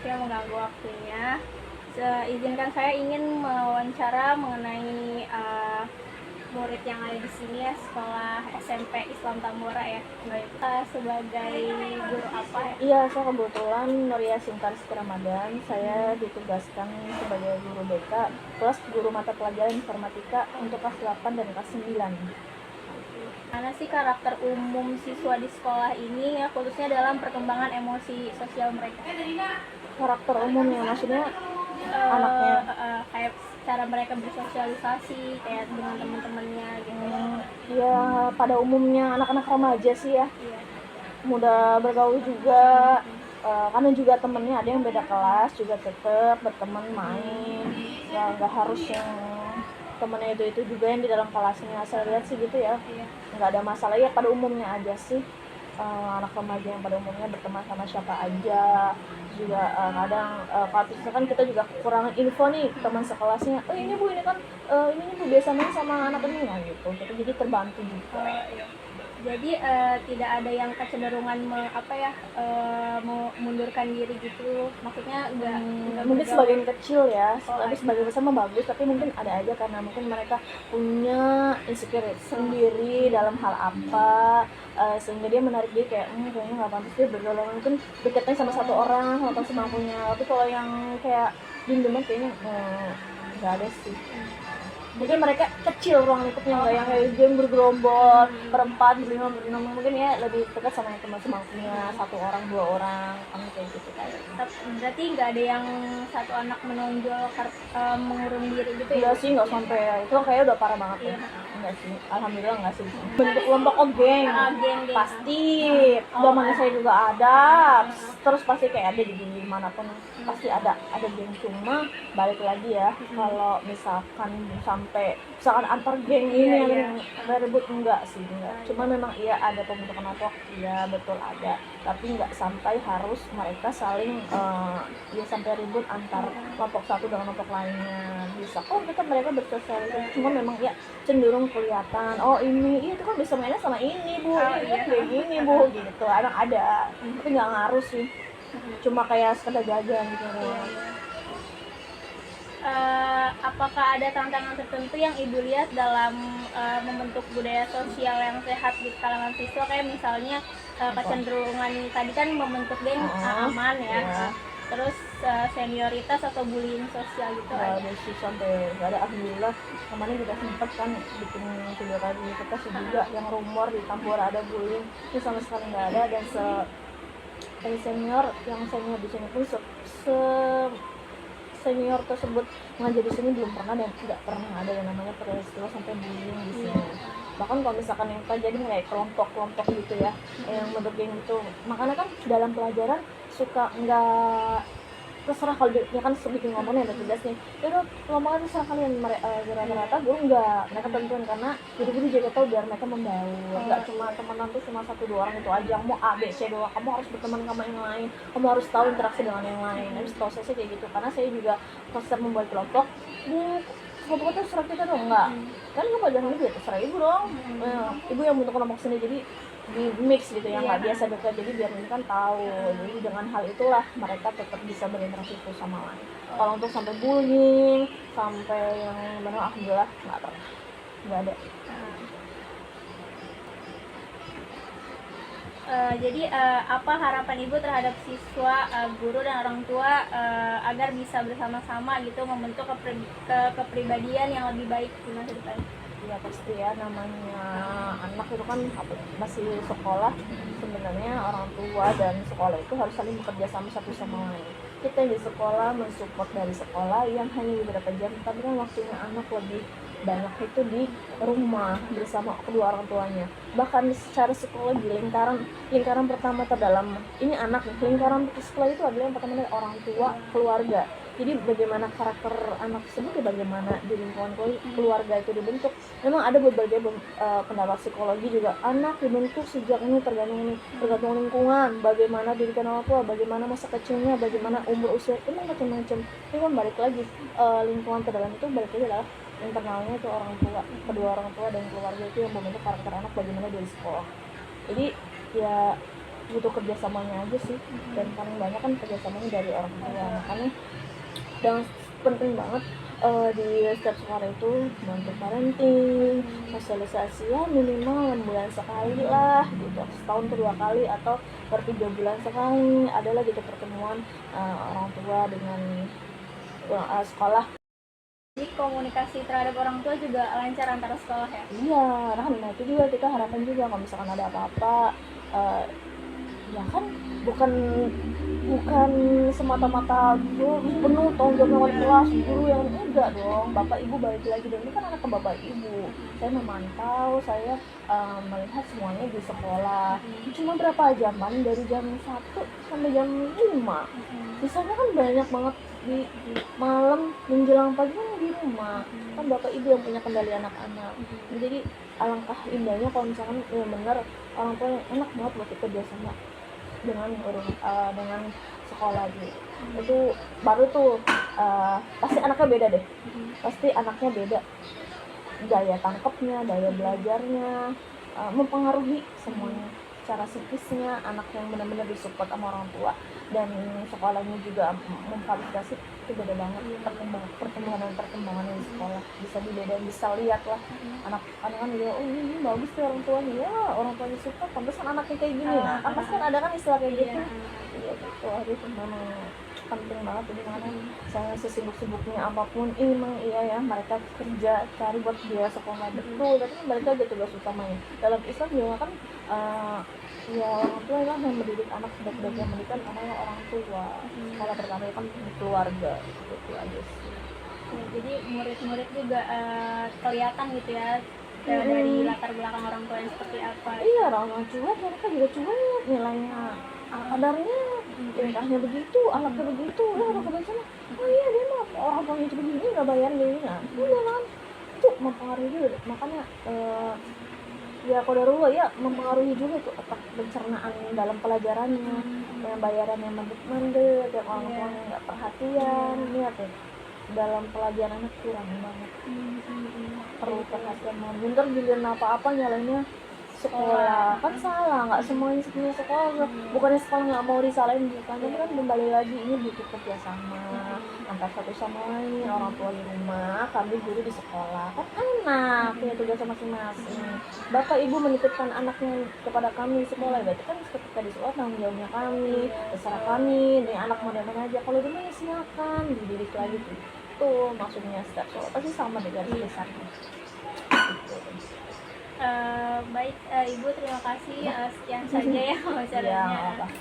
yang mengganggu waktunya. Izinkan saya ingin mewawancara mengenai murid yang ada di sini ya, sekolah SMP Islam Tambora ya. Baik. Sebagai guru apa ya? Iya, saya kebetulan Nuria Sintar Siti Ramadan. Saya ditugaskan sebagai guru BK plus guru mata pelajaran informatika untuk kelas 8 dan kelas 9. Mana sih karakter umum siswa di sekolah ini ya, khususnya dalam perkembangan emosi sosial mereka? Karakter umumnya maksudnya anaknya Kayak cara mereka bersosialisasi kayak dengan teman-temannya gitu. ya pada umumnya anak-anak remaja sih ya, Iya. mudah bergaul juga. Karena juga temennya ada yang beda kelas juga tetap berteman main, ya nggak harus yang temennya itu juga yang di dalam kelasnya. Saya lihat sih gitu ya, Iya. nggak ada masalah ya, pada umumnya aja sih. Anak remaja yang pada umumnya berteman sama siapa aja juga. Kadang kalau misalkan kita juga kekurangan info nih teman sekelasnya, ini bu ini kan ini nih bu biasa main sama anak ini ya gitu, jadi terbantu juga. Iya. Jadi tidak ada yang kecenderungan mengundurkan diri gitu, maksudnya enggak Mungkin sebagian kecil ya, tapi sebagian besar mah bagus, tapi mungkin ada aja karena mungkin mereka punya insecurity sendiri dalam hal apa, sehingga dia menarik diri kayak kayaknya nggak pantas dia bergaul, mungkin dekatnya sama satu orang atau semampunya. Tapi kalau yang kayak diem-diem kayaknya nggak ada sih. Mungkin mereka kecil ruang lingkupnya, nggak yang kayak game bergerombol berempat berlima berenam, mungkin ya lebih dekat sama yang teman semampunya, satu orang dua orang kayak gitu kayak. Berarti nggak ada yang satu anak menonjol mengurung diri gitu ya? Enggak sih, nggak sampai itu kayaknya udah parah banget ya. Enggak sih, alhamdulillah enggak sih. Bentuk kelompok geng Geng. pasti zaman saya juga ada, terus pasti kayak ada di manapun pasti ada geng. Cuma balik lagi ya, kalau misalkan antar geng ini yang berebut enggak sih, enggak. Cuma memang iya ada pembentukan kelompok, iya betul ada, tapi enggak sampai harus mereka saling sampai ribut antar kelompok satu dengan kelompok lainnya. Bisa kok mereka bersosialisasi, cuma memang ya cenderung kelihatan ini itu kan bisa mainnya sama ini bu, ini kayak gini bu gitu. Emang ada, tapi nggak ngaruh sih, cuma kayak sekedar jajan gitu. Apakah ada tantangan tertentu yang ibu lihat dalam membentuk budaya sosial yang sehat di kalangan siswa, kayak misalnya kecenderungan tadi kan membentuk geng aman ya, terus senioritas atau bullying sosial gitu? Nggak ada sih, sampai nggak ada. Alhamdulillah kemarin kita sempat kan bikin video kali kita sih juga yang rumor di Tambora ada bullying, itu sama sekali nggak ada. Dan senior di sini pun senior tersebut mengajar di sini belum pernah dan tidak pernah ada yang namanya peristiwa sampai bullying di sini. Bahkan kalau misalkan yang terjadi kayak kelompok gitu ya, yang bentuk geng gitu, makanya kan dalam pelajaran suka nggak terserah. Kalau dia kan bikin ngomongnya ada tugas nih, udah ngomongnya terserah kalian. Rata-rata guru nggak, mereka tentuin karena guru-guru juga tahu biar mereka membaur. Nggak cuma teman-teman tuh cuma satu dua orang itu aja, mau A B C doang. Kamu harus berteman sama yang lain, kamu harus tahu interaksi dengan yang lain. Harus tahu saya kayak gitu, karena saya juga pas membuat kelompok kelompok itu terserah kita dong, enggak kan lu pelajaran itu ya terserah ibu dong. Ibu yang bentuk kelompok sendiri, jadi di mix gitu yang nggak biasa dekat, jadi biar mereka kan tahu. Jadi dengan hal itulah mereka tetap bisa berinteraksi satu sama lain. Kalau untuk sampai bullying sampai yang benar, alhamdulillah nggak pernah, nggak ada. Jadi apa harapan ibu terhadap siswa, guru dan orang tua agar bisa bersama-sama gitu membentuk kepribadian yang lebih baik di masa depan? Ya pasti ya, namanya anak itu kan masih sekolah. Sebenarnya orang tua dan sekolah itu harus saling bekerja sama satu sama lain. Kita di sekolah mensupport dari sekolah yang hanya beberapa jam, tapi kan waktunya anak lebih banyak itu di rumah bersama kedua orang tuanya. Bahkan secara psikologi lingkaran pertama terdalam ini anak, lingkaran sekolah itu adalah yang pertama dari orang tua, keluarga. Jadi bagaimana karakter anak tersebut, bagaimana di lingkungan keluarga itu dibentuk. Memang ada berbagai pendapat psikologi juga, anak dibentuk sejak ini tergantung lingkungan, bagaimana didikan orang tua, bagaimana masa kecilnya, bagaimana umur usia, itu macam-macam. Ini kan balik lagi lingkungan terdalam itu balik lagi adalah internalnya itu orang tua, kedua orang tua dan keluarga itu yang membentuk karakter anak bagaimana dari sekolah. Jadi ya butuh kerjasamanya aja sih, dan paling banyak kan kerjasamanya dari orang tua. Makanya dan penting banget di setiap sekolah itu bantu parenting, sosialisasi ya minimal 6 bulan sekali lah gitu, setahun 2 kali atau per 3 bulan sekali adalah gitu pertemuan orang tua dengan sekolah. Jadi komunikasi terhadap orang tua juga lancar antara sekolah ya. Iya, nah itu juga kita harapkan juga kalau misalkan ada apa-apa ya kan bukan semata-mata penuh tanggung jawab wali kelas guru yang enggak dong, bapak ibu balik lagi, dan ini kan anak ke bapak ibu, saya memantau, saya melihat semuanya di sekolah. Cuma berapa jaman dari jam 1 sampai jam 5, sisanya kan banyak banget di malam menjelang pagi kan di rumah, kan bapak ibu yang punya kendali anak-anak. Jadi alangkah indahnya kalau misalkan ya benar orang tua yang enak banget buat kerja sama dengan sekolah gitu. Itu baru tuh pasti anaknya beda deh, pasti anaknya beda, daya tangkapnya, daya belajarnya mempengaruhi semuanya, cara psikisnya anak yang benar-benar disupport sama orang tua, dan sekolahnya juga memfasilitasi. Itu beda banget perkembangan di sekolah, bisa dibedain, bisa lihat lah anak-anak kan dia ini bagus tuh orang tuanya, ya orang tuanya suka pantesan anaknya kayak gini. Nah kan pasti kan ada kan istilah kayak gitu. Iya gitu, aduh memang penting banget. Jadi mana saya sesibuk-sibuknya apapun memang iya ya mereka kerja cari buat biaya sekolah, betul, tapi kan balik lagi tugas utamanya dalam Islam juga kan ya orang tua lah yang mendidik anak, sebaik-baiknya mendidik adalah orang tua. Sekolah pertama kan keluarga, gitu aja sih. Ya, jadi murid-murid juga kelihatan gitu ya dari latar belakang orang tua yang seperti apa. Iya, orang cuek, mereka juga cuek, nilainya kadarnya, tingkahnya begitu, anaknya begitu, ya udah kebaca oh iya dia mah orang tuanya itu begini nggak bayar gini, nah udah kan itu mempengaruhi juga. Makanya ya qadarullah ya mempengaruhi juga tuh otak pencernaan dalam pelajarannya, yang bayarannya mandek-mandek, yang orang tuanya nggak perhatian, lihat ya dalam pelajarannya kurang banget, perlu perhatian banget. Bentar giliran apa-apa nyalainnya sekolah, kan salah, nggak semuanya sekolah, bukannya sekolah nggak mau disalahin, bukan, tapi kan kembali lagi ini butuh kerjasama antar satu sama lain, orang tua di rumah, kami guru di sekolah, kan enak punya tugas masing-masing. Bapak ibu menitipkan anaknya kepada kami di sekolah, berarti kan ketika di sekolah tanggung jawabnya kami, terserah kami, nih anak mau mana aja, kalau di rumah ya silakan dididik lagi tuh maksudnya setiap sekolah pasti sama dengan besarnya. Baik, Ibu terima kasih, sekian saja ya wawancaranya.